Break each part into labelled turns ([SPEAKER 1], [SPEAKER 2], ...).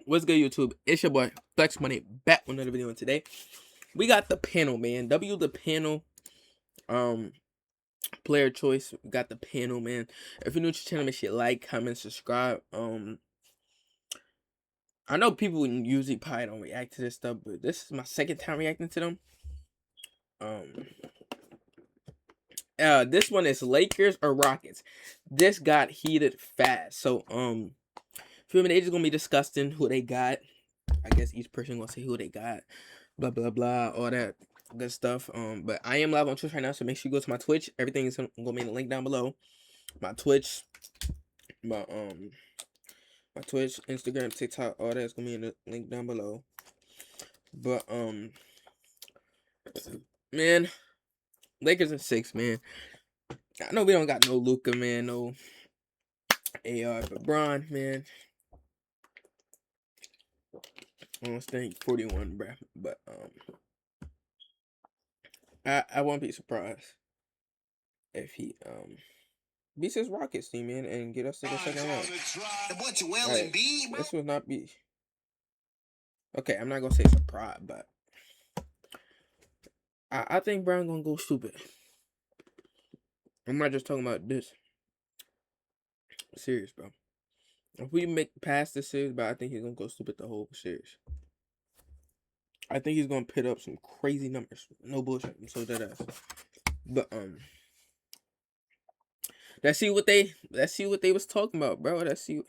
[SPEAKER 1] What's good, YouTube? It's your boy Flex Money back with another video. And today we got the panel, man. The panel, player choice. We got the panel, man. If you're new to the channel, make sure you like, comment, subscribe. I know people usually probably don't react to this stuff, but this is my second time reacting to them. This one is Lakers or Rockets. This got heated fast. So few minutes is gonna be discussing who they got. I guess each person gonna say who they got, blah blah blah, all that good stuff. But I am live on Twitch right now, so make sure you go to my Twitch. Everything is gonna be in the link down below. My Twitch, my Twitch, Instagram, TikTok, all that's gonna be in the link down below. But man, Lakers in 6, man. I know we don't got no Luka, man, no AR, but Bron, man. I don't think 41, bruh. But I won't be surprised if he beats his Rockets team, man, and get us to the second round. Right. This will not be okay. I'm not gonna say surprise, but I think Brown gonna go stupid. I'm not just talking about this series, bro. If we make past this series, but I think he's gonna go stupid the whole series. I think he's gonna put up some crazy numbers. No bullshit. So that but let's see what they was talking about, bro. Let's see.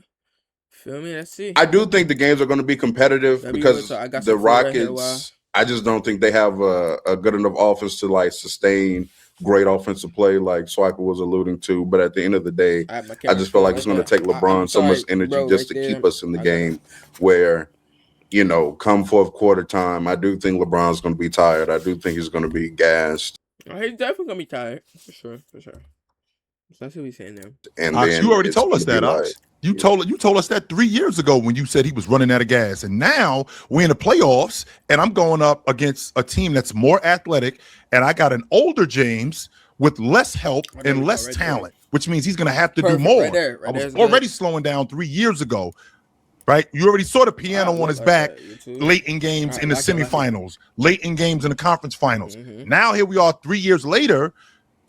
[SPEAKER 1] Feel me? Let's see.
[SPEAKER 2] I do think the games are going to be competitive because the Rockets. I just don't think they have a good enough offense to like sustain great offensive play, like Swiper was alluding to. But at the end of the day, I just feel like it's going to take LeBron so much energy just to keep us in the game. Where, you know, come fourth quarter time, I do think LeBron's going to be tired. I do think he's going to be gassed.
[SPEAKER 1] He's definitely going to be tired for sure. That's what he's saying now.
[SPEAKER 3] And Ox, you already told us that, Ox. You told us that 3 years ago when you said he was running out of gas. And now we're in the playoffs, and I'm going up against a team that's more athletic, and I got an older James with less help and less talent, which means he's going to have to do more. I was already slowing down 3 years ago, right? You already saw the piano on his back late in games in the semifinals, late in games in the conference finals. Now here we are 3 years later,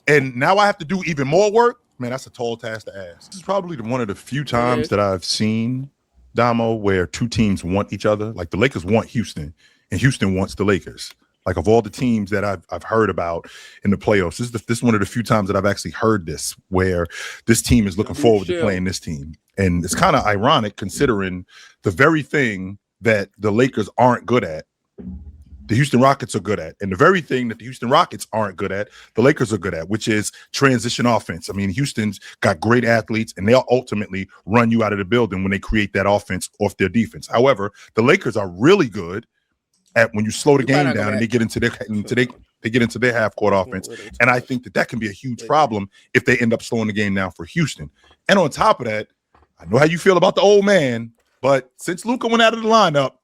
[SPEAKER 3] and now I have to do even more work. Man, that's a tall task to ask. This is probably one of the few times that I've seen, Damo, where two teams want each other. Like the Lakers want Houston, and Houston wants the Lakers. Like of all the teams that I've heard about in the playoffs, this is one of the few times that I've actually heard this, where this team is looking forward to playing this team. And it's kind of ironic considering the very thing that the Lakers aren't good at, the Houston Rockets are good at. And the very thing that the Houston Rockets aren't good at, the Lakers are good at, which is transition offense. I mean, Houston's got great athletes, and they'll ultimately run you out of the building when they create that offense off their defense. However, the Lakers are really good at when you slow the game down and they get into their half-court offense. And I think that can be a huge problem if they end up slowing the game down for Houston. And on top of that, I know how you feel about the old man, but since Luka went out of the lineup,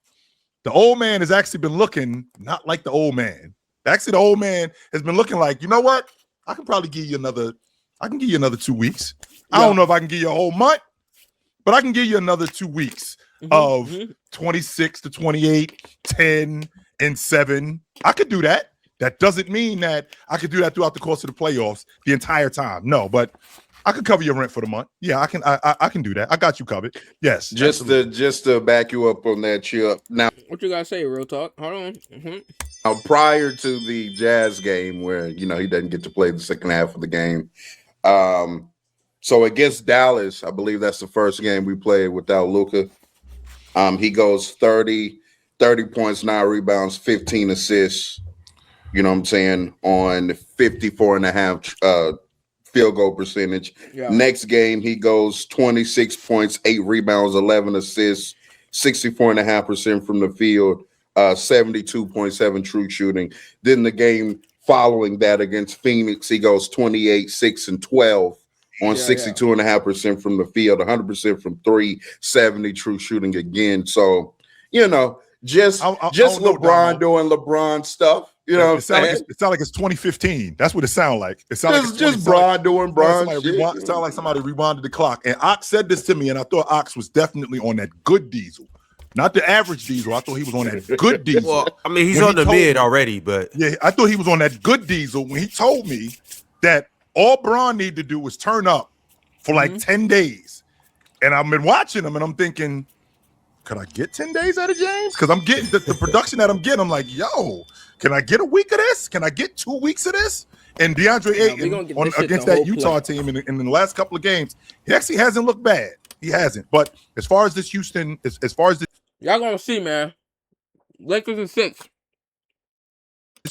[SPEAKER 3] the old man has actually been looking not like the old man. Actually, the old man has been looking like, you know what? I can probably give you another 2 weeks. I don't know if I can give you a whole month, but I can give you another 2 weeks of 26 to 28, 10 and 7. I could do that. That doesn't mean that I could do that throughout the course of the playoffs the entire time. No, but I could cover your rent for the month. Yeah, I can do that. I got you covered. Yes.
[SPEAKER 2] Just to back you up on that, Chip. Now,
[SPEAKER 1] what you gotta say, real talk? Hold on.
[SPEAKER 2] Now, prior to the Jazz game, where he doesn't get to play the second half of the game, so against Dallas, I believe that's the first game we played without Luka. He goes 30 points, 9 rebounds, 15 assists. You know what I'm saying, on 54.5 field goal percentage. Next game, he goes 26 points, 8 rebounds, 11 assists, 64.5% from the field, 72.7 true shooting. Then the game following that against Phoenix, he goes 28, 6 and 12 on 62.5% from the field, 100% from 3, 70 true shooting again. So, just LeBron doing LeBron stuff. You know,
[SPEAKER 3] it sounds like it's 2015. That's what it sounds like. It sounds like
[SPEAKER 2] just Bron doing Bron.
[SPEAKER 3] It sounds like somebody rewinded the clock. And Ox said this to me, and I thought Ox was definitely on that good diesel. not the average Diesel. I thought he was on that good Diesel.
[SPEAKER 4] Well, I mean, he's
[SPEAKER 3] When
[SPEAKER 4] on the
[SPEAKER 3] told
[SPEAKER 4] mid
[SPEAKER 3] me-
[SPEAKER 4] already, but
[SPEAKER 3] Yeah, I thought he was on that good Diesel when he told me that all Bron needed to do was turn up for like 10 days. And I've been watching him and I'm thinking, could I get 10 days out of James? Because I'm getting the production that I'm getting. I'm like, yo, can I get a week of this? Can I get 2 weeks of this? And DeAndre
[SPEAKER 1] we gonna
[SPEAKER 3] Ayton
[SPEAKER 1] get
[SPEAKER 3] on,
[SPEAKER 1] this shit
[SPEAKER 3] against
[SPEAKER 1] the
[SPEAKER 3] that
[SPEAKER 1] whole
[SPEAKER 3] Utah
[SPEAKER 1] play.
[SPEAKER 3] team in the last couple of games, he actually hasn't looked bad. He hasn't. But as far as this Houston, as far as this
[SPEAKER 1] Y'all gonna see, man. Lakers in 6.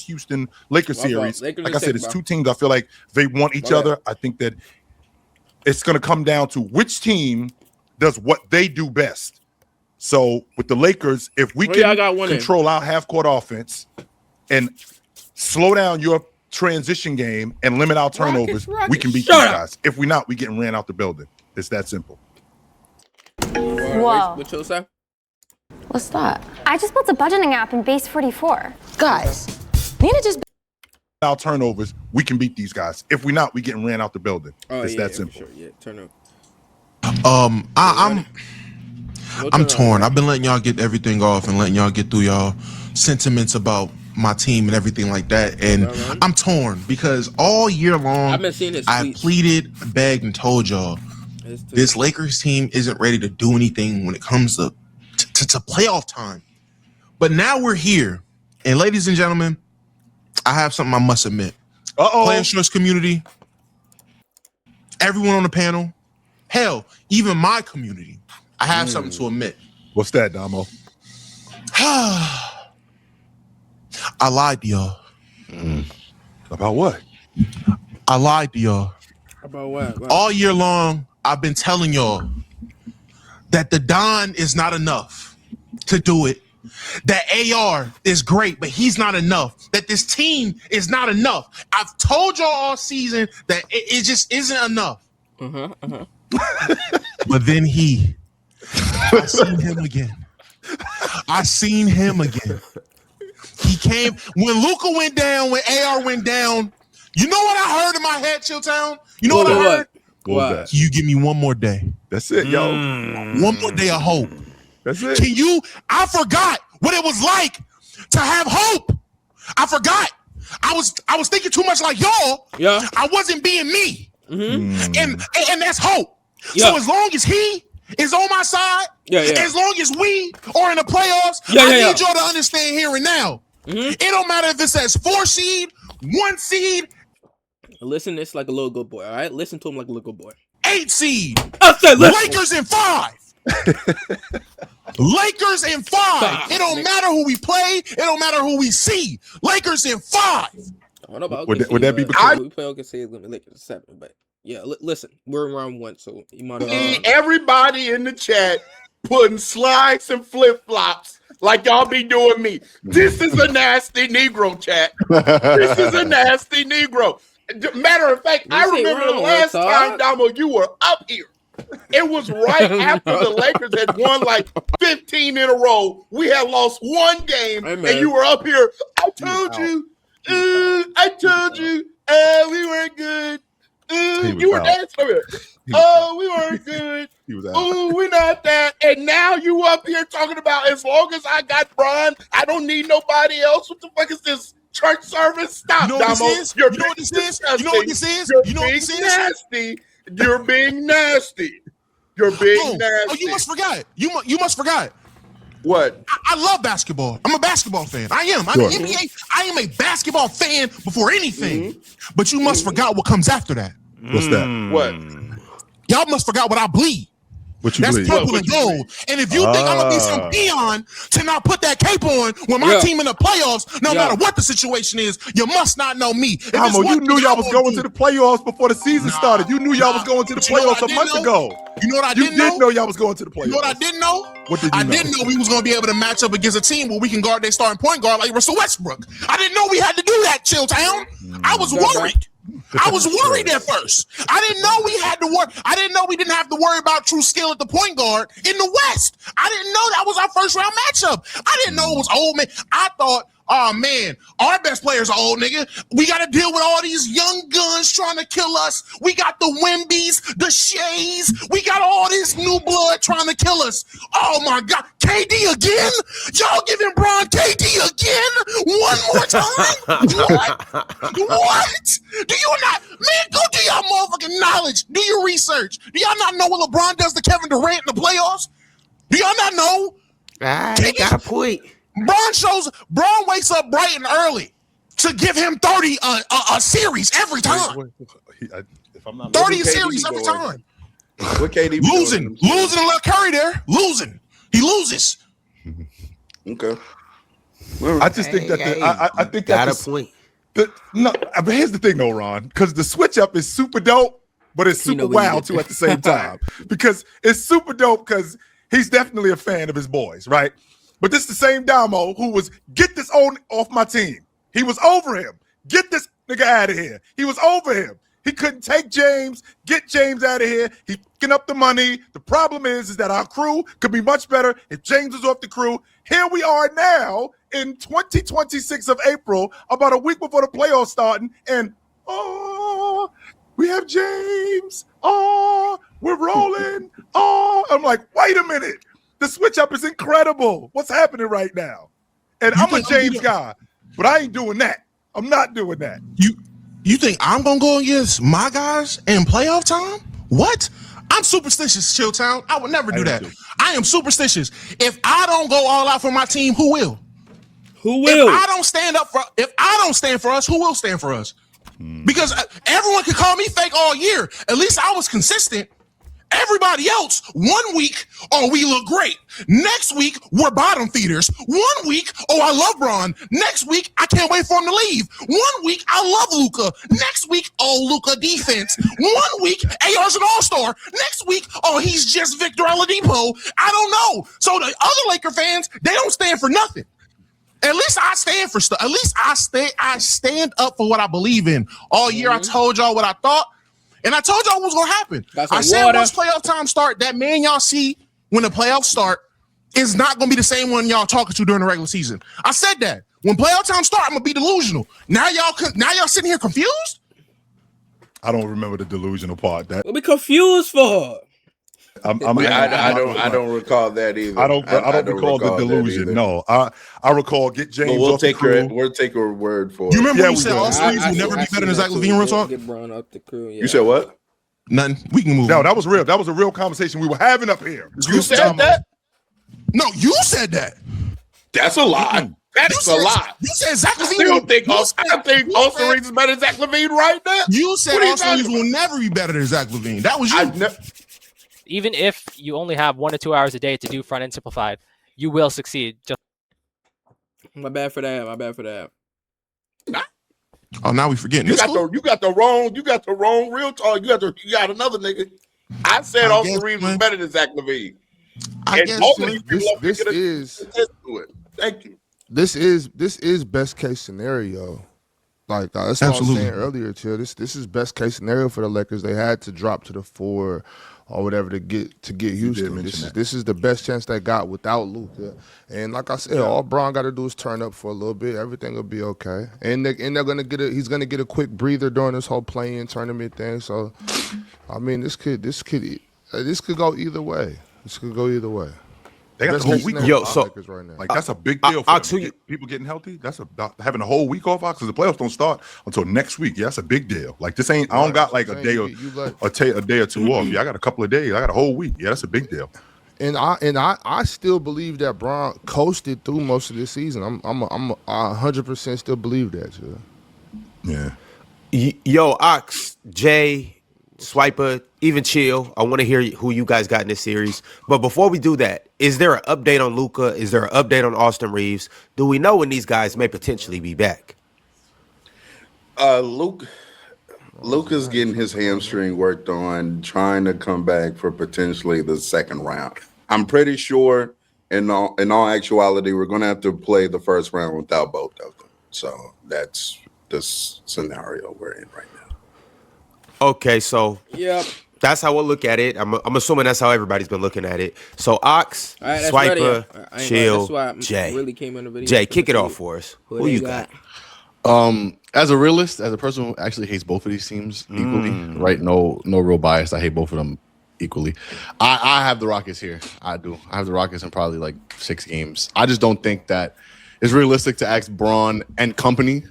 [SPEAKER 3] Houston Lakers
[SPEAKER 1] My fault.
[SPEAKER 3] series,
[SPEAKER 1] Lakers
[SPEAKER 3] like
[SPEAKER 1] in
[SPEAKER 3] I said,
[SPEAKER 1] 6,
[SPEAKER 3] it's
[SPEAKER 1] bro.
[SPEAKER 3] two teams. I feel like they want each
[SPEAKER 1] My
[SPEAKER 3] other. I think that it's going to come down to which team does what they do best. So with the Lakers, if we
[SPEAKER 1] Who y'all
[SPEAKER 3] can
[SPEAKER 1] got winning?
[SPEAKER 3] control our half-court offense and slow down your transition game and limit our turnovers, we
[SPEAKER 1] Rockets,
[SPEAKER 3] can beat
[SPEAKER 1] shut
[SPEAKER 3] these
[SPEAKER 1] up.
[SPEAKER 3] guys. If we not, we getting ran out the building. It's that simple.
[SPEAKER 5] Whoa.
[SPEAKER 1] What you say?
[SPEAKER 5] What's that?
[SPEAKER 6] I just built a budgeting app in Base 44.
[SPEAKER 5] Guys, Nina just
[SPEAKER 3] Our turnovers, we can beat these guys. If we not, we getting ran out the building.
[SPEAKER 1] Oh,
[SPEAKER 3] It's
[SPEAKER 1] yeah,
[SPEAKER 3] that
[SPEAKER 1] for
[SPEAKER 3] simple.
[SPEAKER 1] sure. Yeah, turn up.
[SPEAKER 7] I'm
[SPEAKER 1] We'll turn
[SPEAKER 7] torn.
[SPEAKER 1] up.
[SPEAKER 7] I've been letting y'all get everything off and letting y'all get through y'all sentiments about my team and everything like that. And
[SPEAKER 1] Alright.
[SPEAKER 7] I'm torn because all year long
[SPEAKER 1] I've been seeing his
[SPEAKER 7] I
[SPEAKER 1] tweets.
[SPEAKER 7] pleaded, begged, and told y'all
[SPEAKER 1] His tweets.
[SPEAKER 7] this Lakers team isn't ready to do anything when it comes to playoff time. But now we're here. And ladies and gentlemen, I have something I must admit.
[SPEAKER 3] Uh-oh.
[SPEAKER 7] Players Choice community, everyone on the panel, hell, even my community, I have something to admit.
[SPEAKER 3] What's that, Damo?
[SPEAKER 7] I lied to y'all.
[SPEAKER 3] About what?
[SPEAKER 7] I lied to y'all.
[SPEAKER 1] About what?
[SPEAKER 7] All year long, I've been telling y'all that the Don is not enough to do it. That AR is great, but he's not enough. That this team is not enough. I've told y'all all season that it just isn't enough. But then I seen him again. I seen him again. He came when Luka went down, when AR went down. You know what I heard in my head, Chilltown? You know what I heard?
[SPEAKER 3] What was that?
[SPEAKER 7] Can you give me one more day?
[SPEAKER 3] That's it, yo.
[SPEAKER 7] One more day of hope.
[SPEAKER 3] That's it.
[SPEAKER 7] Can you? I forgot what it was like to have hope. I forgot. I was thinking too much like y'all.
[SPEAKER 1] Yeah.
[SPEAKER 7] I wasn't being me. And that's hope.
[SPEAKER 1] Yeah.
[SPEAKER 7] So as long as he is on my side,
[SPEAKER 1] Yeah.
[SPEAKER 7] as long as we are in the playoffs,
[SPEAKER 1] Yeah,
[SPEAKER 7] I
[SPEAKER 1] yeah,
[SPEAKER 7] need y'all to understand here and now. It don't matter if it says 4 seed, 1 seed,
[SPEAKER 1] Listen to this like a little good boy, all right? Listen to him like a little good boy.
[SPEAKER 7] 8 seed.
[SPEAKER 1] I said listen.
[SPEAKER 7] Lakers in 5. Lakers in 5. It don't matter who we play. It don't matter who we see. Lakers in 5.
[SPEAKER 1] I don't know about
[SPEAKER 3] Would
[SPEAKER 1] OKC,
[SPEAKER 3] that be
[SPEAKER 1] but
[SPEAKER 3] because-
[SPEAKER 1] we play OKC, it's gonna be Lakers in 7, but yeah, listen, we're in round 1, so you might
[SPEAKER 2] Everybody in the chat putting slides and flip flops like y'all be doing me. This is a nasty Negro chat. This is a nasty Negro. Matter of fact, I
[SPEAKER 1] You say
[SPEAKER 2] remember the
[SPEAKER 1] wrong,
[SPEAKER 2] last
[SPEAKER 1] dog.
[SPEAKER 2] time, Damo, you were up here. It was right after the Lakers had won like 15 in a row. We had lost one game,
[SPEAKER 1] Hey,
[SPEAKER 2] and
[SPEAKER 1] man.
[SPEAKER 2] you were up here. I told you. We weren't good.
[SPEAKER 3] He was
[SPEAKER 2] You were
[SPEAKER 3] out.
[SPEAKER 2] dancing over here.
[SPEAKER 3] He was
[SPEAKER 2] We weren't good.
[SPEAKER 3] He was out.
[SPEAKER 2] Oh, we're not that. And now you up here talking about as long as I got Bron, I don't need nobody else. What the fuck is this church service? Stop,
[SPEAKER 7] You know what
[SPEAKER 2] Damo.
[SPEAKER 7] this is?
[SPEAKER 2] You're
[SPEAKER 7] You know what this
[SPEAKER 2] being
[SPEAKER 7] is? You know what this is?
[SPEAKER 2] You're
[SPEAKER 7] You know what
[SPEAKER 2] being
[SPEAKER 7] this is?
[SPEAKER 2] nasty. You're being nasty. You're being nasty.
[SPEAKER 7] You must forget. You must forget.
[SPEAKER 2] What?
[SPEAKER 7] I love basketball. I'm a basketball fan. I am. I'm
[SPEAKER 3] Sure.
[SPEAKER 7] an NBA. I am a basketball fan before anything. But you must forget what comes after that.
[SPEAKER 3] What's that?
[SPEAKER 2] What?
[SPEAKER 7] Y'all must forget what I bleed.
[SPEAKER 3] What you
[SPEAKER 7] That's
[SPEAKER 3] believe?
[SPEAKER 7] purple and gold. And if you think I'm gonna be some peon to not put that cape on when my team in the playoffs, no matter what the situation is, you must not know me. If it's
[SPEAKER 3] Damo,
[SPEAKER 7] one
[SPEAKER 3] you
[SPEAKER 7] thing
[SPEAKER 3] knew y'all
[SPEAKER 7] I
[SPEAKER 3] was
[SPEAKER 7] won't
[SPEAKER 3] going
[SPEAKER 7] do-
[SPEAKER 3] to the playoffs before the season started. You knew y'all was going to the
[SPEAKER 7] But you know what
[SPEAKER 3] playoffs
[SPEAKER 7] I
[SPEAKER 3] a month
[SPEAKER 7] didn't
[SPEAKER 3] ago.
[SPEAKER 7] You know what I
[SPEAKER 3] You
[SPEAKER 7] didn't
[SPEAKER 3] did know y'all was going to the playoffs.
[SPEAKER 7] You know what I didn't know?
[SPEAKER 3] What did you
[SPEAKER 7] I
[SPEAKER 3] know?
[SPEAKER 7] didn't know we was going to be able to match up against a team where we can guard their starting point guard like Russell Westbrook. I didn't know we had to do that, Chilltown. I was worried. I was worried at first. I didn't know we had to work. I didn't know we didn't have to worry about true skill at the point guard in the West. I didn't know that was our first round matchup. I didn't know it was old man. I thought, oh man, our best players are old, nigga. We got to deal with all these young guns trying to kill us. We got the Wembies, the Shays. We got all this new blood trying to kill us. Oh my God, KD again? Y'all giving Bron KD again? One more time? What? Do you not, man? Go do y'all motherfucking knowledge. Do your research. Do y'all not know what LeBron does to Kevin Durant in the playoffs? Do y'all not know?
[SPEAKER 4] He got a point.
[SPEAKER 7] Bron wakes up bright and early to give him 30 a series every time.
[SPEAKER 3] If I'm not
[SPEAKER 7] 30 a series every time.
[SPEAKER 2] What KD
[SPEAKER 7] Losing to Lil Curry there. Losing. He loses.
[SPEAKER 2] Okay.
[SPEAKER 3] I just think that I think
[SPEAKER 4] got
[SPEAKER 3] that
[SPEAKER 4] a point.
[SPEAKER 3] No, but here's the thing though, Ron, because the switch up is super dope, but it's super wild too at the same time. Because it's super dope because he's definitely a fan of his boys, right? But this is the same Damo who was, get this off my team. He was over him. Get this nigga out of here. He was over him. He couldn't take James, get James out of here. He picking up the money. The problem is that our crew could be much better if James was off the crew. Here we are now in 2026 of April, about a week before the playoffs starting, and we have James. We're rolling. I'm like, wait a minute. The switch up is incredible. What's happening right now? And I'm a James guy, but I ain't doing that. I'm not doing that.
[SPEAKER 7] You think I'm gonna go against my guys in playoff time? What? I'm superstitious, Chilltown. I would never do that. I am superstitious. If I don't go all out for my team, who will?
[SPEAKER 1] Who will?
[SPEAKER 7] If I don't stand for us, who will stand for us? Because everyone can call me fake all year. At least I was consistent. Everybody else, 1 week, we look great. Next week, we're bottom feeders. 1 week, I love Bron. Next week, I can't wait for him to leave. 1 week, I love Luka. Next week, Luka defense. 1 week, AR's an all-star. Next week, he's just Victor Oladipo. I don't know. So the other Laker fans, they don't stand for nothing. At least I stand for stuff. At least I stand up for what I believe in. All year, I told y'all what I thought. And I told y'all what was going to happen. I said once playoff time start, that man y'all see when the playoffs start is not going to be the same one y'all talking to during the regular season. I said that. When playoff time start, I'm going to be delusional. Now y'all sitting here confused?
[SPEAKER 3] I don't remember the delusional part. That
[SPEAKER 1] What we confused for?
[SPEAKER 2] I don't recall that either.
[SPEAKER 3] I don't recall the delusion. No, I recall get James.
[SPEAKER 2] But
[SPEAKER 3] we'll take
[SPEAKER 2] your word for it.
[SPEAKER 7] You remember when you said Austin Reeves will never be better than Zach LaVine? Real talk.
[SPEAKER 1] Get Bron up the crew. Yeah.
[SPEAKER 2] You said what?
[SPEAKER 7] Nothing. We can move.
[SPEAKER 3] No, that was real. That was a real conversation we were having up here.
[SPEAKER 2] You said that?
[SPEAKER 7] No, you said that.
[SPEAKER 2] That's a lie. That is a lie.
[SPEAKER 7] You said Zach LaVine.
[SPEAKER 2] I think Austin Reeves is better than Zach LaVine right now.
[SPEAKER 7] You said Austin Reeves will never be better than Zach LaVine. That was you.
[SPEAKER 8] Even if you only have 1 to 2 hours a day to do front end simplified, you will succeed.
[SPEAKER 1] My bad for that.
[SPEAKER 7] Oh, now we forgetting.
[SPEAKER 2] You got the wrong real talk. You got another nigga. I said Austin Reeves was better than Zach LaVine. Thank you.
[SPEAKER 9] This is best case scenario. Like that's what I was saying earlier, Chill. This is best case scenario for the Lakers. They had to drop to the 4 or whatever to get Houston. This is the best chance they got without Luka. And like I said, all Bron got to do is turn up for a little bit. Everything will be okay. And they're gonna get he's gonna get a quick breather during this whole play-in tournament thing. So, I mean, this could go either way. This could go either way.
[SPEAKER 3] They got the whole week.
[SPEAKER 9] Right now.
[SPEAKER 3] Like that's a big deal for them. People getting healthy. That's having a whole week off because the playoffs don't start until next week. Yeah, that's a big deal. Like this ain't. I don't got like a day or a day or two off. Yeah, I got a couple of days. I got a whole week. Yeah, that's a big deal.
[SPEAKER 9] And I still believe that Bron coasted through most of this season. I 100% still believe that.
[SPEAKER 3] Yeah.
[SPEAKER 4] Yo, Ox, Jay, Swiper, even Chill. I want to hear who you guys got in this series. But before we do that, is there an update on Luka? Is there an update on Austin Reeves? Do we know when these guys may potentially be back?
[SPEAKER 2] Luka's getting his hamstring worked on, trying to come back for potentially the second round. I'm pretty sure, in all actuality, we're going to have to play the first round without both of them. So that's the scenario we're in right now.
[SPEAKER 4] Okay, so
[SPEAKER 1] Yep.
[SPEAKER 4] That's how we'll look at it. I'm assuming that's how everybody's been looking at it. So Ox,
[SPEAKER 1] All right,
[SPEAKER 4] Swiper,
[SPEAKER 1] that's
[SPEAKER 4] Chill,
[SPEAKER 1] why I
[SPEAKER 4] Jay.
[SPEAKER 1] really came on the video.
[SPEAKER 4] Jay, kick it off for us. Who you got?
[SPEAKER 10] As a realist, as a person who actually hates both of these teams equally, right? No real bias. I hate both of them equally. I have the Rockets here. I do. I have the Rockets in probably like 6 games. I just don't think that it's realistic to ask Braun and company,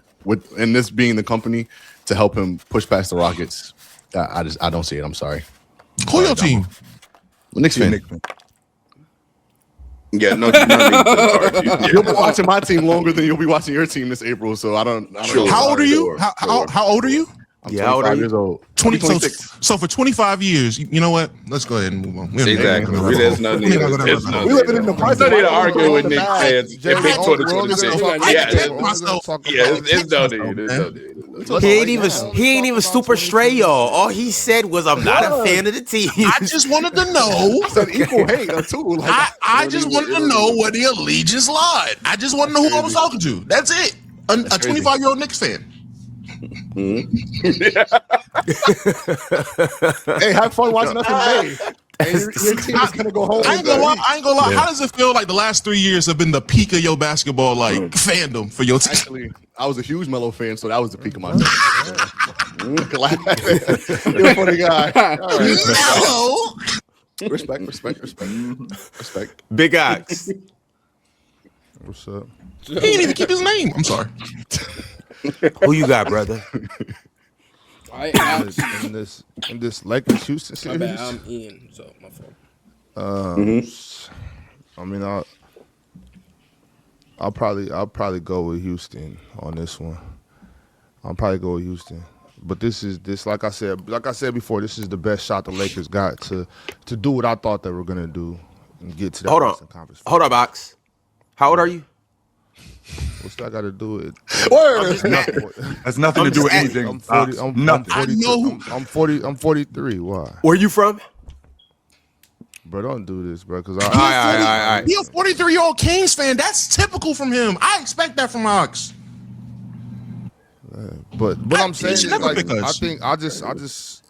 [SPEAKER 10] and this being the company, to help him push past the Rockets. I don't see it. I'm sorry.
[SPEAKER 7] Who your team?
[SPEAKER 10] Knicks fan.
[SPEAKER 2] Yeah, no.
[SPEAKER 10] You'll be watching my team longer than you'll be watching your team this April. So I don't.
[SPEAKER 7] How old are you? How old are you?
[SPEAKER 10] I'm 25 years old.
[SPEAKER 7] 26. So for 25 years, you know what? Let's go ahead and move on.
[SPEAKER 2] Exactly. There's no need.
[SPEAKER 9] We living in the
[SPEAKER 2] I don't need to argue with Nick fans. If it's 2026. It's no need.
[SPEAKER 4] He ain't even super stray, y'all. All he said was, "I'm not a fan of the team."
[SPEAKER 7] I just wanted to know.
[SPEAKER 10] I said equal hate too.
[SPEAKER 7] I just wanted to know where the allegiance lied. I just want to know who I was talking to. That's it. A 25-year-old Knicks fan.
[SPEAKER 10] Hey, have fun watching us in May. Your team is gonna go home.
[SPEAKER 7] I ain't gonna lie. How does it feel like the last 3 years have been the peak of your basketball fandom for your team?
[SPEAKER 10] Actually, I was a huge Melo fan, so that was the peak of my You're a funny guy.
[SPEAKER 7] Melo.
[SPEAKER 10] Respect.
[SPEAKER 4] Big Ox.
[SPEAKER 9] What's up?
[SPEAKER 7] He didn't even keep his name. I'm sorry.
[SPEAKER 4] Who you got, brother?
[SPEAKER 9] In this Lakers Houston
[SPEAKER 1] My
[SPEAKER 9] series.
[SPEAKER 1] bad, I'm Ian, so my fault.
[SPEAKER 9] I mean, I'll probably go with Houston on this one. I'll probably go with Houston. But this like I said before, this is the best shot the Lakers got to do what I thought they were gonna do and get to that Western Conference.
[SPEAKER 4] Hold on, Ox. How old are you?
[SPEAKER 9] What's that got to do with?
[SPEAKER 3] That's nothing to do with anything.
[SPEAKER 9] I'm 40. I'm 40. I'm 43. Why?
[SPEAKER 4] Where you from?
[SPEAKER 9] Bro, don't do this, bro. Because
[SPEAKER 4] all right.
[SPEAKER 7] He a 43-year-old Kings fan. That's typical from him. I expect that from Ox.
[SPEAKER 9] But what I'm saying is, like,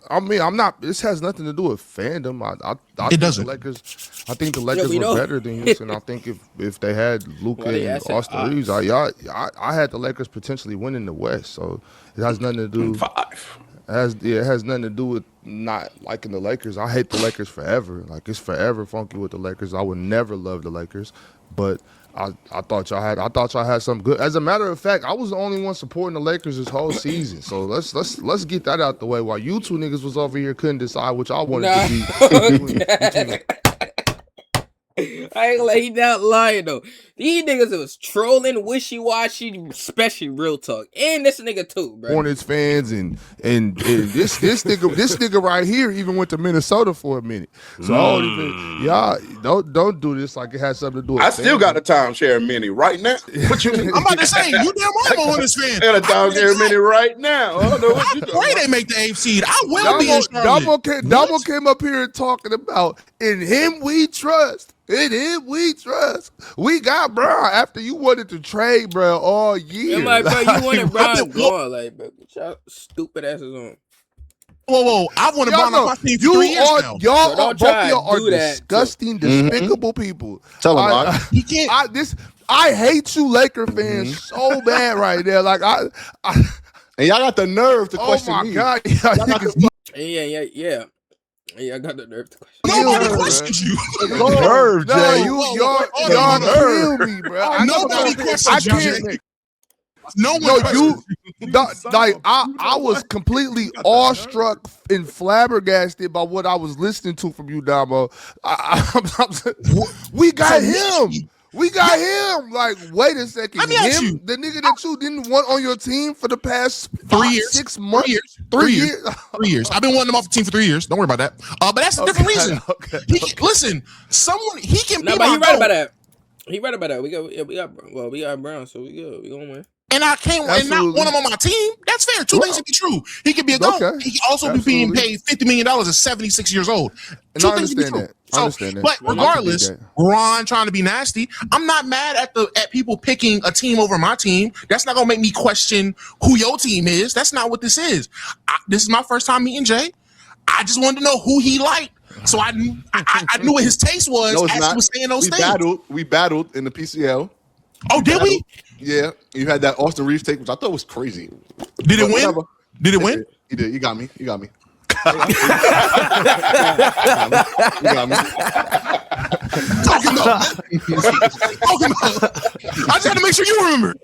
[SPEAKER 9] I mean, I'm not. This has nothing to do with fandom. I
[SPEAKER 7] It doesn't.
[SPEAKER 9] I think the Lakers were better than Houston. I think if they had Luka and Austin Reeves, I had the Lakers potentially winning the West. So it has nothing to do. It has nothing to do with not liking the Lakers. I hate the Lakers forever. Like, it's forever funky with the Lakers. I would never love the Lakers, but I thought y'all had something good. As a matter of fact, I was the only one supporting the Lakers this whole season. So let's get that out the way. While you two niggas was over here couldn't decide which I wanted to be.
[SPEAKER 1] I ain't gonna he not lying though. These niggas was trolling, wishy-washy, especially real talk. And this nigga too, bro.
[SPEAKER 9] Hornets fans and this nigga right here even went to Minnesota for a minute. So y'all don't do this like it has something to do with
[SPEAKER 2] I still got a timeshare mini right now. What you mean?
[SPEAKER 7] I'm about to say, you damn right I'm a Hornets fan.
[SPEAKER 2] I got a timeshare mini right now. I don't know what you
[SPEAKER 7] pray they make the 8th seed. I will be in Charlotte.
[SPEAKER 9] Damo came up here talking about in him we trust. In him we trust. We got Brown after you wanted to trade Brown all year.
[SPEAKER 1] I'm like, bro, you wanted Brown gone. Like, bro, get y'all stupid asses on.
[SPEAKER 7] Whoa. I've wanted Brown on my team for 3 years now.
[SPEAKER 9] Both of y'all are disgusting, despicable people.
[SPEAKER 10] Tell him,
[SPEAKER 9] he can't. I hate you, Laker fans, so bad right there. Like and
[SPEAKER 10] y'all got the nerve to question me.
[SPEAKER 9] Oh my God,
[SPEAKER 1] Yeah. Yeah, I got the nerve to question.
[SPEAKER 7] Nobody questions you.
[SPEAKER 9] Nerve, Jay. Y'all kill me, bro.
[SPEAKER 7] Nobody questions you, Jay. No one.
[SPEAKER 9] I was completely awestruck and flabbergasted by what I was listening to from you, Damo. We got him. We got him. Like, wait a second.
[SPEAKER 7] Let me ask you.
[SPEAKER 9] The nigga that you didn't want on your team for the past
[SPEAKER 7] 3 years,
[SPEAKER 9] 6 months,
[SPEAKER 7] 3 years. 3 years. I've been wanting him off the team for 3 years. Don't worry about that. But that's a different reason. Listen, he can be.
[SPEAKER 1] But he right about that. He right about that. We got Brown, so we gonna win.
[SPEAKER 7] And I can't not want him on my team. That's fair. Two things can be true. He could be a GOAT.
[SPEAKER 9] Okay.
[SPEAKER 7] He could also be being paid $50 million at 76 years old.
[SPEAKER 9] And
[SPEAKER 7] Two things can be true.
[SPEAKER 9] I understand that.
[SPEAKER 7] But regardless, Ron trying to be nasty, I'm not mad at people picking a team over my team. That's not gonna make me question who your team is. That's not what this is. This is my first time meeting Jay. I just wanted to know who he liked. So I knew what his taste was
[SPEAKER 10] No, it's
[SPEAKER 7] as
[SPEAKER 10] not.
[SPEAKER 7] he was saying those things.
[SPEAKER 10] We battled in the PCL.
[SPEAKER 7] Oh, did we?
[SPEAKER 10] Yeah. You had that Austin Reeves take, which I thought was crazy.
[SPEAKER 7] Did it
[SPEAKER 10] But
[SPEAKER 7] win?
[SPEAKER 10] whatever.
[SPEAKER 7] Did it win?
[SPEAKER 10] You did. You got me. You got me. You got me.
[SPEAKER 7] Talking about. Talking about. I just had to make sure you remember.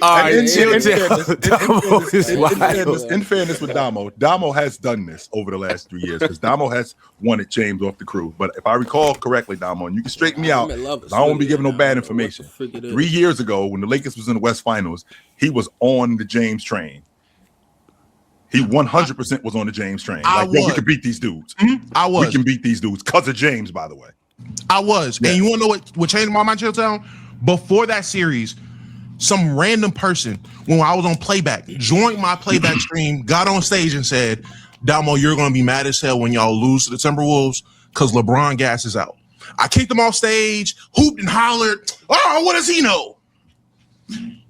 [SPEAKER 4] All right,
[SPEAKER 3] In
[SPEAKER 4] in
[SPEAKER 3] fairness with Damo has done this over the last 3 years because Damo has wanted James off the crew. But if I recall correctly, Damo, and you can straighten me out, I don't want to be giving no bad information. 3 years ago, when the Lakers was in the West Finals, he was on the James train. He 100% was on the James train. We can beat these dudes.
[SPEAKER 7] I was.
[SPEAKER 3] We can beat these dudes because of James, by the way.
[SPEAKER 7] I was. Yeah. And you want to know what changed my mind, Chilltown? Before that series, some random person, when I was on playback, joined my playback stream, got on stage and said, Damo, you're going to be mad as hell when y'all lose to the Timberwolves because LeBron gas is out. I kicked him off stage, hooped and hollered, oh, what does he know?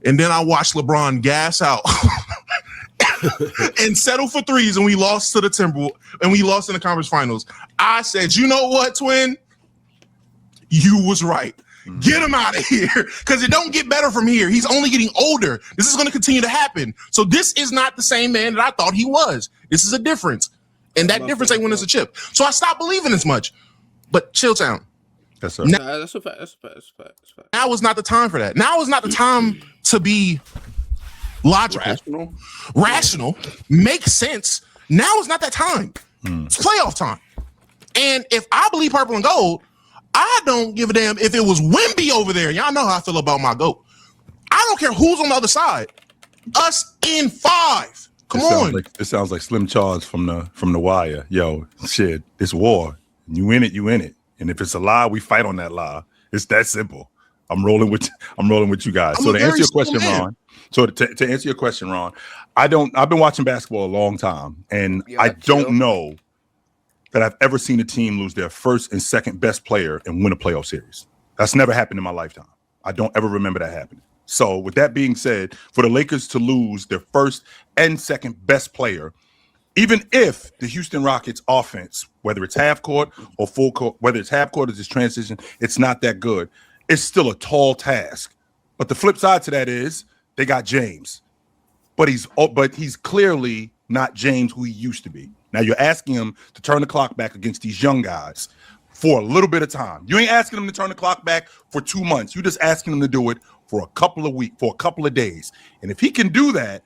[SPEAKER 7] And then I watched LeBron gas out and settle for threes, and we lost to the Timberwolves, and we lost in the conference finals. I said, you know what, twin? You was right. Get him out of here because it don't get better from here. He's only getting older. This is going to continue to happen. So this is not the same man that I thought he was. This is a difference. And that difference ain't winning us a chip. So I stopped believing as much. But Chilltown.
[SPEAKER 3] Yes, sir.
[SPEAKER 1] That's a fact. That's a fact.
[SPEAKER 7] Now is not the time for that. Now is not the time to be logical, rational, make sense. Now is not that time. It's playoff time. And if I believe purple and gold, I don't give a damn if it was Wemby over there. Y'all know how I feel about my GOAT. I don't care who's on the other side. Us in 5. Come on.
[SPEAKER 3] It sounds like Slim Charles from the Wire. Yo, shit, it's war. You in it, you in it. And if it's a lie, we fight on that lie. It's that simple. I'm rolling with you guys. So to answer your question, Ron. So to answer your question, Ron, I've been watching basketball a long time, and I don't know that I've ever seen a team lose their first and second best player and win a playoff series. That's never happened in my lifetime. I don't ever remember that happening. So with that being said, for the Lakers to lose their first and second best player, even if the Houston Rockets offense, whether it's half court or full court, whether it's half court or just transition, it's not that good. It's still a tall task. But the flip side to that is they got James, but he's clearly not James who he used to be. Now you're asking him to turn the clock back against these young guys for a little bit of time. You ain't asking him to turn the clock back for 2 months. You're just asking him to do it for a couple of weeks, for a couple of days. And if he can do that,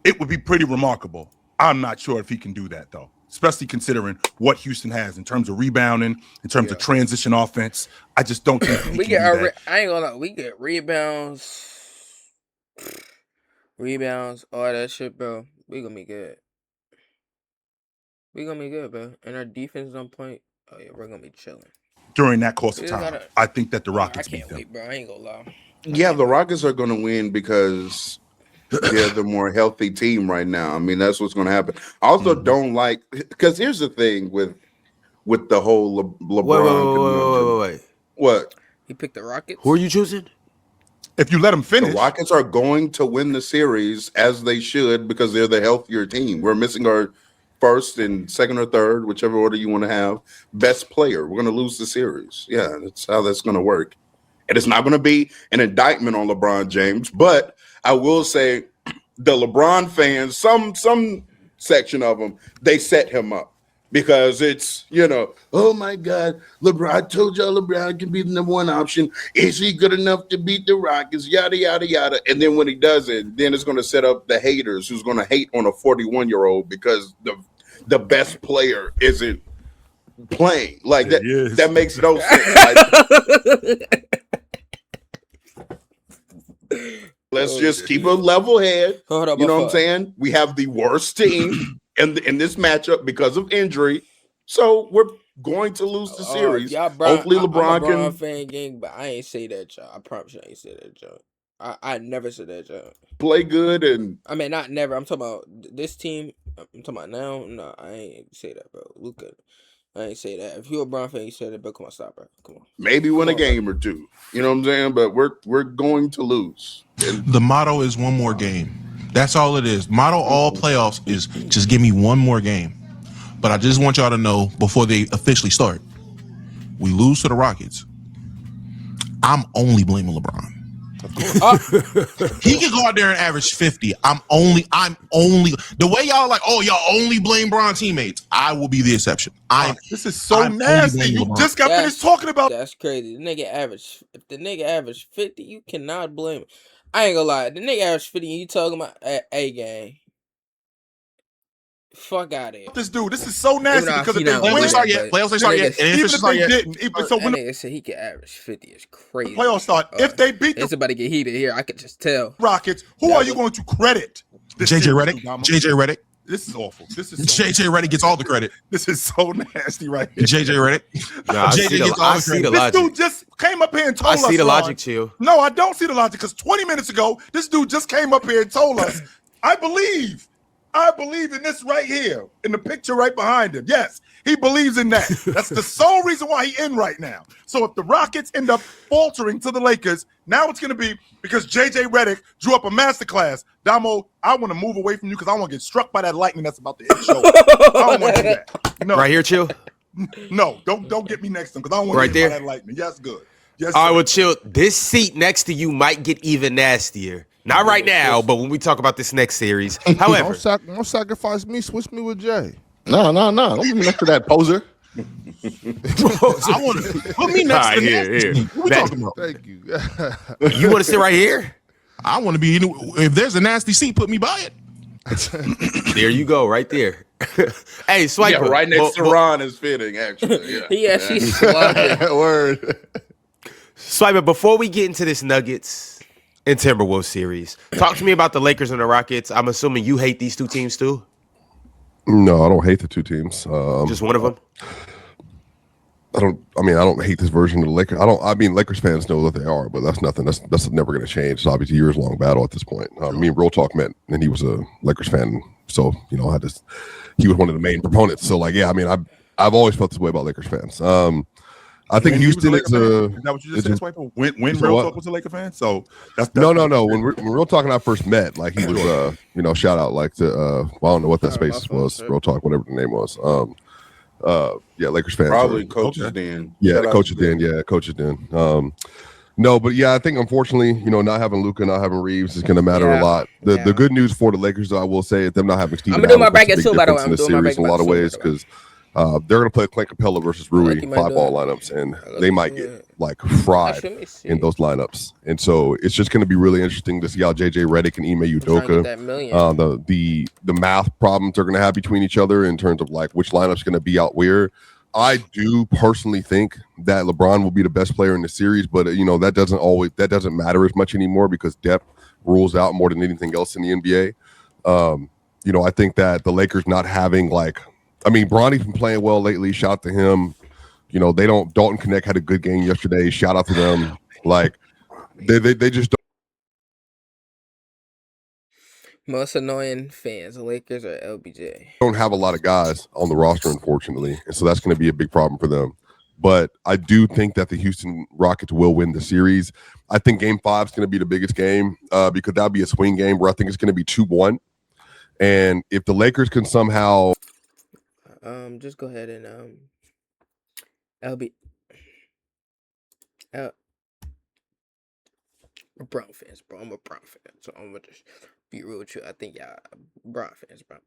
[SPEAKER 3] it would be pretty remarkable. I'm not sure if he can do that, though, especially considering what Houston has in terms of rebounding, in terms of transition offense. I just don't think he can do that.
[SPEAKER 1] I ain't gonna lie. We get rebounds, all that shit, bro. We gonna be good. We gonna be good, bro. And our defense is on point. Oh yeah, we're gonna be chilling
[SPEAKER 3] during that course of time. I think that the Rockets
[SPEAKER 1] I can't wait, bro. I ain't gonna lie.
[SPEAKER 2] Yeah, the Rockets are gonna win because they're the more healthy team right now. I mean, that's what's gonna happen. I also don't like, because here's the thing with the whole LeBron.
[SPEAKER 4] Wait.
[SPEAKER 2] What?
[SPEAKER 1] He picked the Rockets.
[SPEAKER 4] Who are you choosing?
[SPEAKER 3] If you let them finish,
[SPEAKER 2] the Rockets are going to win the series as they should because they're the healthier team. We're missing our first and second or third, whichever order you want to have, best player. We're going to lose the series. Yeah, that's how that's going to work. And it's not going to be an indictment on LeBron James, but I will say the LeBron fans, some section of them, they set him up because it's, oh my God, LeBron, I told y'all LeBron can be the number one option. Is he good enough to beat the Rockets? Yada, yada, yada. And then when he does it, then it's going to set up the haters who's going to hate on a 41-year-old because the best player isn't playing. Like that makes no sense. Let's just keep a level head.
[SPEAKER 1] Hold up,
[SPEAKER 2] you know what I'm saying? We have the worst team in this matchup because of injury. So we're going to lose the series. Hopefully LeBron can.
[SPEAKER 1] I'm a fan gang, but I ain't say that, y'all. I promise you I ain't say that, y'all. I never said that, y'all.
[SPEAKER 2] Play good and
[SPEAKER 1] I mean, not never. I'm talking about this team. I'm talking about now. No, I ain't say that, bro. Luka, I ain't say that. If you're a Bron fan, you said it, but come on, stop, bro. Come on.
[SPEAKER 2] Maybe win a game or two. You know what I'm saying? But we're going to lose.
[SPEAKER 7] The motto is one more game. That's all it is. Model all playoffs is just give me one more game. But I just want y'all to know before they officially start, we lose to the Rockets. I'm only blaming LeBron. He can go out there and average 50. I'm only the way y'all like, oh, y'all only blame Bron teammates. I will be the exception.
[SPEAKER 3] This is so nasty. You just got finished talking about.
[SPEAKER 1] That's crazy. If the nigga average 50, you cannot blame him. I ain't gonna lie. The nigga average 50 and you talking about a game. Fuck out of here.
[SPEAKER 3] This dude, this is so nasty because if they
[SPEAKER 7] playoffs ain't start yet. Playoffs ain't start yet.
[SPEAKER 3] Even if they didn't, so when
[SPEAKER 1] the nigga said he could average 50 is crazy.
[SPEAKER 3] Playoffs start, if they beat
[SPEAKER 1] it's about to get heated here. I could just tell.
[SPEAKER 3] Rockets, who are you going to credit?
[SPEAKER 7] JJ Redick. JJ Redick.
[SPEAKER 3] This is awful. This is
[SPEAKER 7] JJ Redick gets all the credit.
[SPEAKER 3] This is so nasty right here.
[SPEAKER 7] JJ Redick.
[SPEAKER 4] Nah, JJ gets all the credit.
[SPEAKER 3] This dude just came up here and told us.
[SPEAKER 4] I see the logic, Chill.
[SPEAKER 3] No, I don't see the logic because 20 minutes ago, this dude just came up here and told us, I believe in this right here, in the picture right behind him. Yes, he believes in that. That's the sole reason why he in right now. So if the Rockets end up faltering to the Lakers, now it's going to be because JJ Redick drew up a masterclass. Damo, I want to move away from you because I want to get struck by that lightning that's about to hit show. I don't want to do that. No.
[SPEAKER 4] Right here, Chill.
[SPEAKER 3] No, don't get me next to him because I don't want to get by that lightning. Yes, good. Yes.
[SPEAKER 4] All right, well, Chill. This seat next to you might get even nastier. Not right now, but when we talk about this next series. However,
[SPEAKER 9] don't sacrifice me. Switch me with Jay.
[SPEAKER 10] No. Don't give me next to that poser.
[SPEAKER 7] I want to put me next to
[SPEAKER 4] here.
[SPEAKER 7] What we talking about?
[SPEAKER 9] Thank you.
[SPEAKER 4] You want to sit right here?
[SPEAKER 7] I want to be. If there's a nasty seat, put me by it.
[SPEAKER 4] There you go, right there. Hey, Swiper.
[SPEAKER 2] Yeah, right next to Ron is fitting, actually. Yeah,
[SPEAKER 1] she's slugging.
[SPEAKER 10] Word.
[SPEAKER 4] Swiper, before we get into this Nuggets and Timberwolves series, talk to me about the Lakers and the Rockets. I'm assuming you hate these two teams too?
[SPEAKER 11] No, I don't hate the two teams.
[SPEAKER 4] Just one of them?
[SPEAKER 11] I don't hate this version of the Lakers. Lakers fans know what they are, but that's nothing. That's never going to change. It's obviously a years-long battle at this point. Me and Real Talk met, and he was a Lakers fan. So, he was one of the main proponents. So, I've always felt this way about Lakers fans. I think Houston is
[SPEAKER 3] that what you just said, Swiper? When Real Talk was a Laker fan? So that's
[SPEAKER 11] no. When Real Talk and I first met, he was shout out to I don't know what that space was, Real Talk, whatever the name was. Lakers fans.
[SPEAKER 2] Probably Coach's Den.
[SPEAKER 11] Yeah, Coach's Den. Yeah, Coach's Den. No, but I think unfortunately, not having Luka, not having Reeves is going to matter a lot. The good news for the Lakers, though, I will say, is them not having Steve.
[SPEAKER 1] I'm doing my bracket too, by the way.
[SPEAKER 11] In the series in a lot of ways because. They're going to play Clint Capella versus Rui 5-ball lineups, and they might get fried in those lineups. And so it's just going to be really interesting to see how JJ Redick and Ime Udoka, the math problems they're going to have between each other in terms of which lineup's going to be out where. I do personally think that LeBron will be the best player in the series, but that doesn't matter as much anymore because depth rules out more than anything else in the NBA. I think that the Lakers not having Bronny's been playing well lately. Shout out to him. Dalton Connect had a good game yesterday. Shout out to them. They just don't.
[SPEAKER 1] Most annoying fans, the Lakers or LBJ?
[SPEAKER 11] Don't have a lot of guys on the roster, unfortunately. And so that's going to be a big problem for them. But I do think that the Houston Rockets will win the series. I think Game 5 is going to be the biggest game because that'll be a swing game where I think it's going to be 2-1. And if the Lakers can somehow...
[SPEAKER 1] just go ahead and we're Brown fans, bro. I'm a Brown fan, so I'm gonna just be real with you. I think y'all Brown fans, bro.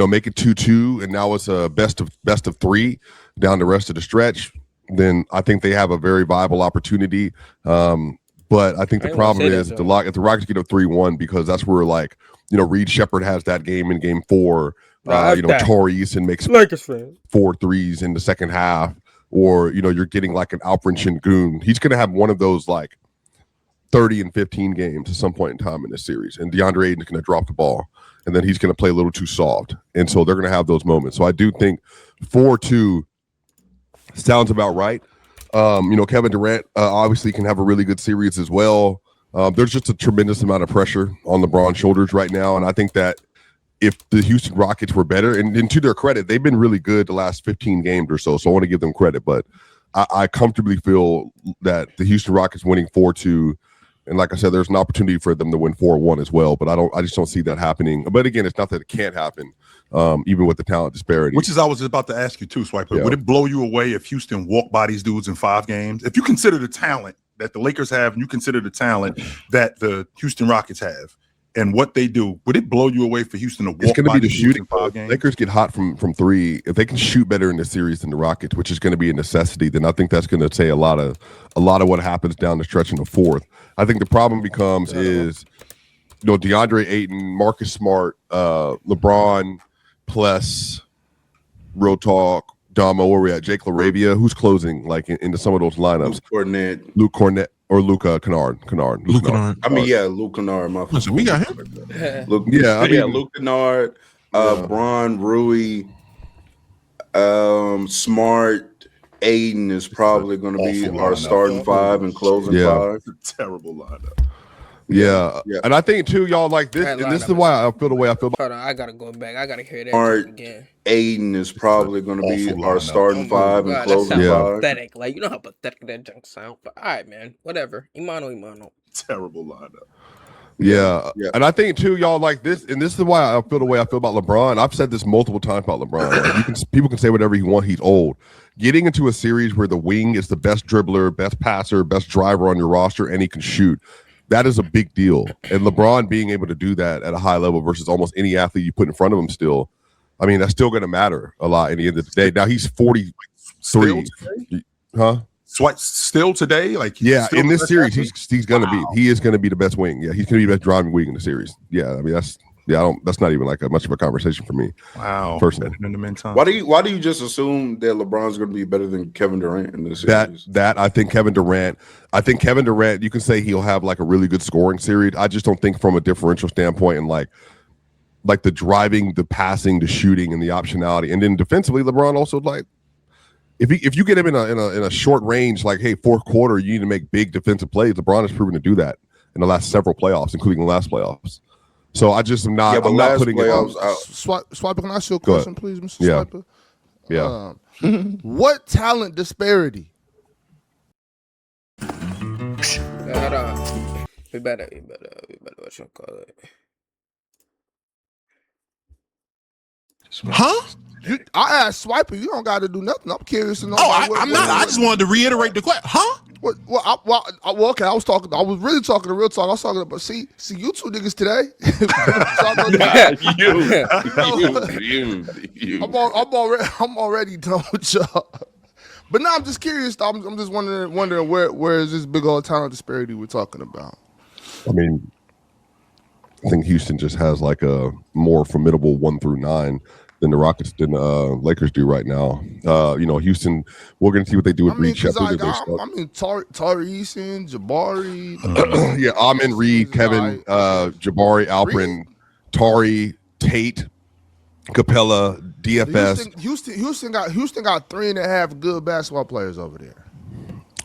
[SPEAKER 11] Make it 2-2, and now it's a best of 3 down the rest of the stretch. Then I think they have a very viable opportunity. But I think the problem is if the Rockets get a 3-1 because that's where Reed Shepherd has that game in Game 4. Torrey Eason makes 4 threes in the second half, or you're getting an Alperen Şengün. He's going to have one of those 30 and 15 games at some point in time in this series, and DeAndre Ayton's going to drop the ball, and then he's going to play a little too soft, and so they're going to have those moments. So I do think 4-2 sounds about right. Kevin Durant obviously can have a really good series as well. There's just a tremendous amount of pressure on LeBron's shoulders right now, and I think that if the Houston Rockets were better, and to their credit, they've been really good the last 15 games or so, so I want to give them credit, but I comfortably feel that the Houston Rockets winning 4-2 And like I said, there's an opportunity for them to win 4-1 as well. But I just don't see that happening. But again, it's not that it can't happen, even with the talent disparity.
[SPEAKER 3] Which is I was about to ask you too, Swiper.
[SPEAKER 11] Yeah.
[SPEAKER 3] Would it blow you away if Houston walked by these dudes in 5 games? If you consider the talent that the Lakers have, and you consider the talent that the Houston Rockets have, and what they do, would it blow you away for Houston to walk
[SPEAKER 11] It's going to
[SPEAKER 3] by
[SPEAKER 11] be the
[SPEAKER 3] these dudes in
[SPEAKER 11] shooting.
[SPEAKER 3] 5 games?
[SPEAKER 11] Lakers get hot from 3. If they can shoot better in the series than the Rockets, which is going to be a necessity, then I think that's going to say a lot of what happens down the stretch in the 4th. I think the problem becomes is, DeAndre Ayton, Marcus Smart, LeBron, plus real talk, Damo, where we at? Jake LaRavia, who's closing like into some of those lineups? Luke Cornett. Or Luka Kennard.
[SPEAKER 7] Luke Kennard.
[SPEAKER 2] I mean, Luke Kennard. My
[SPEAKER 7] Listen, we got him.
[SPEAKER 2] Luke, Luke Kennard, Bron, Rui, Smart, Aiden is probably going to be our starting 5 and closing 5.
[SPEAKER 3] Terrible lineup.
[SPEAKER 11] Yeah. And I think too, y'all like this, and this is why I feel the way I feel.
[SPEAKER 1] Hold on, I gotta go back. I gotta hear that
[SPEAKER 2] Smart,
[SPEAKER 1] again.
[SPEAKER 2] Aiden is probably going to be our starting 5 and
[SPEAKER 1] God, that
[SPEAKER 2] closing
[SPEAKER 1] sounds
[SPEAKER 2] 5.
[SPEAKER 1] pathetic. Like, you know how pathetic that junk sound. But all right, man, whatever. Imano.
[SPEAKER 3] Terrible lineup.
[SPEAKER 11] Yeah. And I think too, y'all like this, and this is why I feel the way I feel about LeBron. I've said this multiple times about LeBron. Like, people can say whatever you want. He's old. Getting into a series where the wing is the best dribbler, best passer, best driver on your roster, and he can shoot. That is a big deal. And LeBron being able to do that at a high level versus almost any athlete you put in front of him still, I mean, that's still going to matter a lot in the end of the day. Now he's 43. Huh?
[SPEAKER 3] Still today? Like,
[SPEAKER 11] in this series, he's going to be. He is going to be the best wing. Yeah, he's going to be the best driving wing in the series. Yeah, I mean, that's not even like much of a conversation for me.
[SPEAKER 3] Wow.
[SPEAKER 11] Personally.
[SPEAKER 3] In the meantime.
[SPEAKER 2] Why do you just assume that LeBron's going to be better than Kevin Durant in this series?
[SPEAKER 11] That I think Kevin Durant, you can say he'll have like a really good scoring series. I just don't think from a differential standpoint and like the driving, the passing, the shooting, and the optionality. And then defensively, LeBron also like if you get him in a short range, like, hey, 4th quarter, you need to make big defensive plays. LeBron has proven to do that in the last several playoffs, including the last playoffs. So I just am not. I'm not putting it out.
[SPEAKER 9] Swiper, can I ask you a question, please, Mr. Swiper?
[SPEAKER 11] Yeah.
[SPEAKER 9] What talent disparity?
[SPEAKER 1] We better what you call it.
[SPEAKER 7] Huh?
[SPEAKER 9] I asked Swiper. You don't got to do nothing. I'm curious to know.
[SPEAKER 7] I'm not. I just wanted to reiterate the question. Huh?
[SPEAKER 9] Okay. I was really talking to real talk. I was talking about see you two niggas today. You. I'm already done with y'all. But now I'm just curious. I'm just wondering where is this big old talent disparity we're talking about?
[SPEAKER 11] I mean, I think Houston just has like a more formidable 1 through 9 than the Rockets than Lakers do right now. Houston, we're going to see what they do with Reed Shepard.
[SPEAKER 9] Tyrese and Jabari.
[SPEAKER 11] Amin, Reed, Kevin, Jabari, Alperen, Tari, Tate, Capella, DFS.
[SPEAKER 9] Houston got 3.5 good basketball players over there.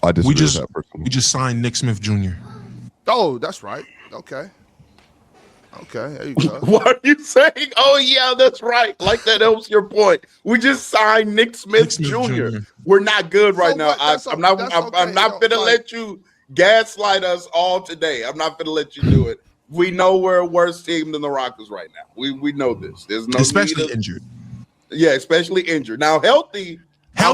[SPEAKER 11] I disagree with that person.
[SPEAKER 7] We just signed Nick Smith Jr.
[SPEAKER 9] Oh, that's right. Okay, there you go.
[SPEAKER 2] What are you saying? Oh, yeah, that's right. Like that helps your point. We just signed Nick Smith Jr. We're not good right now. I'm not going to let you gaslight us all today. I'm not going to let you do it. We know we're a worse team than the Rockets right now. We know this. There's no
[SPEAKER 7] especially injured.
[SPEAKER 2] Yeah, especially injured. Now healthy.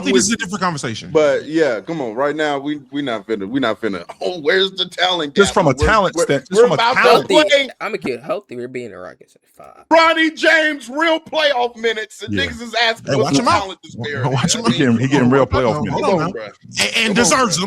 [SPEAKER 7] This is a different conversation.
[SPEAKER 2] But yeah, come on. Right now, we not finna. Oh, where's the talent?
[SPEAKER 3] Just from a talent standpoint.
[SPEAKER 2] We're about to play.
[SPEAKER 1] I'm a kid healthy. We're being the Rockets at 5.
[SPEAKER 2] Ronnie James, real playoff minutes. And niggas is asking what's the talent disparity.
[SPEAKER 7] Watch him out.
[SPEAKER 3] He getting real playoff minutes.
[SPEAKER 7] And deserves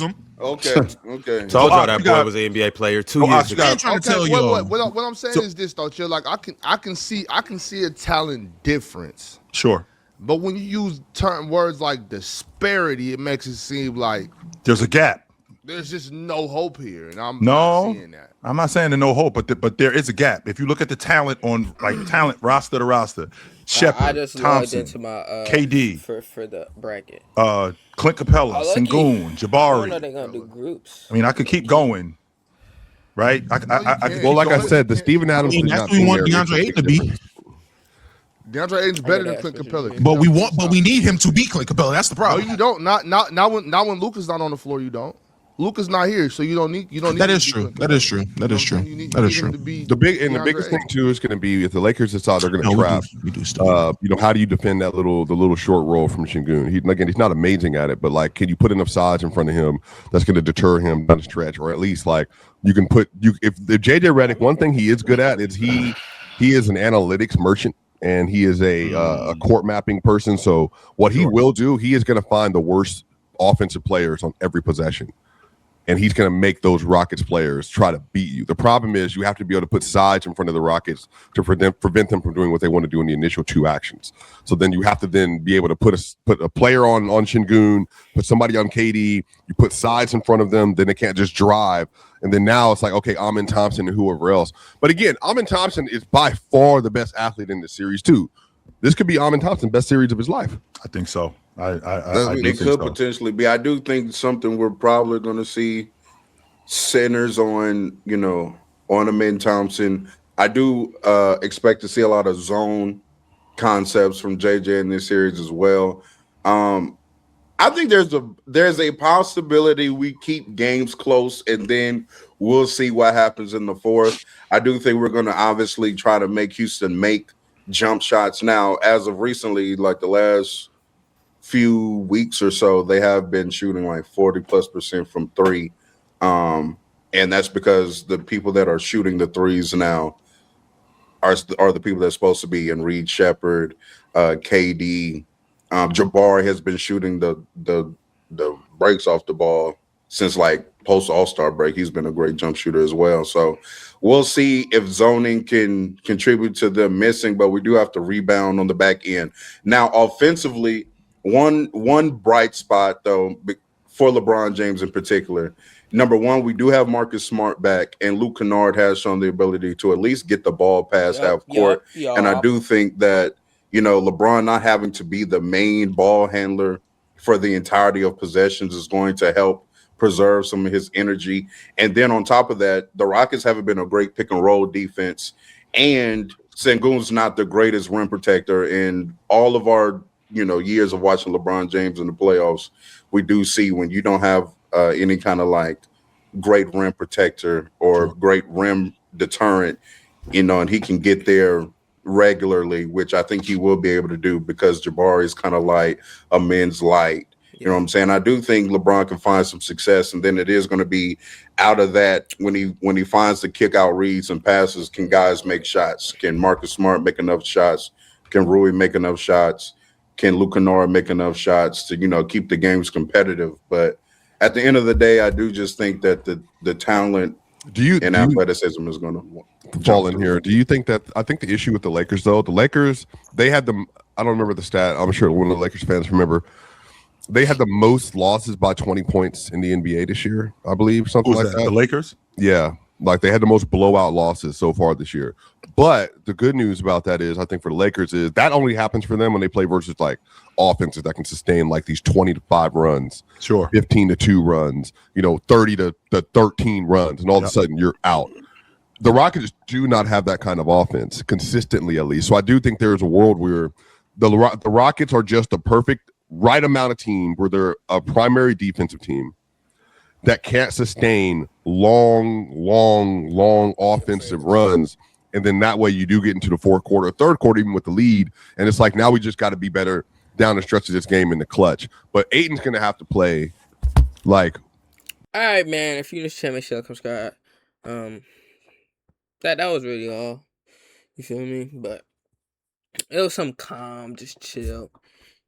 [SPEAKER 7] them.
[SPEAKER 2] Okay.
[SPEAKER 4] Told y'all that boy was an NBA player 2 years ago.
[SPEAKER 7] I'm trying to tell you.
[SPEAKER 9] What I'm saying is this, though, Chill. Like I can see a talent difference.
[SPEAKER 3] Sure.
[SPEAKER 9] But when you use words like disparity, it makes it seem like
[SPEAKER 3] there's a gap.
[SPEAKER 9] There's just no hope here, and I'm
[SPEAKER 3] not
[SPEAKER 9] seeing that.
[SPEAKER 3] I'm not saying there's no hope, but there is a gap. If you look at the talent on talent roster to roster, Shepard,
[SPEAKER 1] I just
[SPEAKER 3] Thompson,
[SPEAKER 1] into my
[SPEAKER 3] KD
[SPEAKER 1] for the bracket.
[SPEAKER 3] Clint Capella, Sengun, Jabari.
[SPEAKER 1] I know they're gonna do groups.
[SPEAKER 3] I mean, I could keep going. Right?
[SPEAKER 11] Like I said, the Steven Adams.
[SPEAKER 7] That's what we want DeAndre Ayton to be.
[SPEAKER 9] DeAndre Ayton's better than Clint Capella.
[SPEAKER 7] But we need him to be Clint Capella. That's the problem.
[SPEAKER 9] No, you don't. Not when Luka's not on the floor. You don't. Luka's not here, so you don't need.
[SPEAKER 7] That is true. That is true. That is true.
[SPEAKER 9] You need
[SPEAKER 7] That is
[SPEAKER 9] him
[SPEAKER 7] true.
[SPEAKER 9] to be
[SPEAKER 11] The
[SPEAKER 9] DeAndre
[SPEAKER 11] biggest thing
[SPEAKER 9] Ayton.
[SPEAKER 11] too is going to be if the Lakers decide they're going to
[SPEAKER 7] No,
[SPEAKER 11] trap.
[SPEAKER 7] we do still.
[SPEAKER 11] How do you defend the little short roll from Şengün? He's not amazing at it, but like, can you put enough size in front of him that's going to deter him down the stretch, or at least like you can put if JJ Redick, one thing he is good at is he is an analytics merchant. And he is a court mapping person. So what he will do, he is going to find the worst offensive players on every possession. And he's going to make those Rockets players try to beat you. The problem is you have to be able to put sides in front of the Rockets to prevent them from doing what they want to do in the initial two actions. So then you have to then be able to put a player on Şengün, put somebody on KD, you put sides in front of them, then they can't just drive. And then now it's like, okay, Amin Thompson and whoever else. But again, Amin Thompson is by far the best athlete in the series too. This could be Amin Thompson's best series of his life.
[SPEAKER 3] I think so. I
[SPEAKER 2] It
[SPEAKER 3] think
[SPEAKER 2] could
[SPEAKER 3] so.
[SPEAKER 2] potentially be. I do think something we're probably going to see centers on, on Amin Thompson. I do expect to see a lot of zone concepts from JJ in this series as well. I think there's a possibility we keep games close and then we'll see what happens in the fourth. I do think we're going to obviously try to make Houston make jump shots. Now, as of recently, like the last few weeks or so, they have been shooting like 40+% from three. And that's because the people that are shooting the threes now are the people that's supposed to be in Reed Shepherd, KD. Jabari has been shooting the breaks off the ball since like post All-Star break. He's been a great jump shooter as well. So we'll see if zoning can contribute to them missing, but we do have to rebound on the back end. Now, offensively, one bright spot though for LeBron James in particular. Number one, we do have Marcus Smart back, and Luke Kennard has shown the ability to at least get the ball past half court. And I do think that LeBron not having to be the main ball handler for the entirety of possessions is going to help preserve some of his energy. And then on top of that, the Rockets haven't been a great pick and roll defense. And Şengün's not the greatest rim protector. In all of our, years of watching LeBron James in the playoffs, we do see when you don't have any kind of like great rim protector or great rim deterrent, and he can get there regularly, which I think he will be able to do because Jabari is kind of like a men's light. You know what I'm saying? I do think LeBron can find some success, and then it is going to be out of that when he finds the kick out reads and passes. Can guys make shots? Can Marcus Smart make enough shots? Can Rui make enough shots? Can Luke Kennard make enough shots to keep the games competitive? But at the end of the day, I do just think that the talent and athleticism is going to
[SPEAKER 11] fall in here. Do you think that? I think the issue with the Lakers, though, they had them. I don't remember the stat. I'm sure one of the Lakers fans remember. They had the most losses by 20 points in the NBA this year, I believe, something like that.
[SPEAKER 3] The Lakers?
[SPEAKER 11] Yeah, like they had the most blowout losses so far this year. But the good news about that is, I think for the Lakers is that only happens for them when they play versus like offenses that can sustain like these 20-5 runs, 15-2 runs, 30-13 runs, and all of a sudden you're out. The Rockets do not have that kind of offense consistently, at least. So I do think there's a world where the Rockets are just a perfect right amount of team where they're a primary defensive team that can't sustain long offensive runs. And then that way you do get into the fourth quarter, third quarter, even with the lead. And it's like, now we just got to be better down the stretch of this game in the clutch. But Ayton's going to have to play like.
[SPEAKER 1] All right, man. If you just check me, subscribe. That was really all. You feel me? But it was some calm, just chill.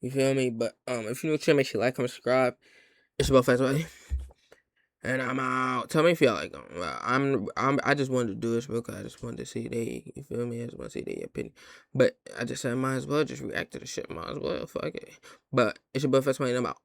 [SPEAKER 1] You feel me? But if you're new to the channel, make sure you like, comment, subscribe. It's your boy Fast Buddy. And I'm out. Tell me if y'all like I just wanted to do this because I just wanted to see you feel me? I just want to see their opinion. But I just said I might as well just react to the shit. Might as well. Fuck it. But it's your boy Fast Buddy and I'm out.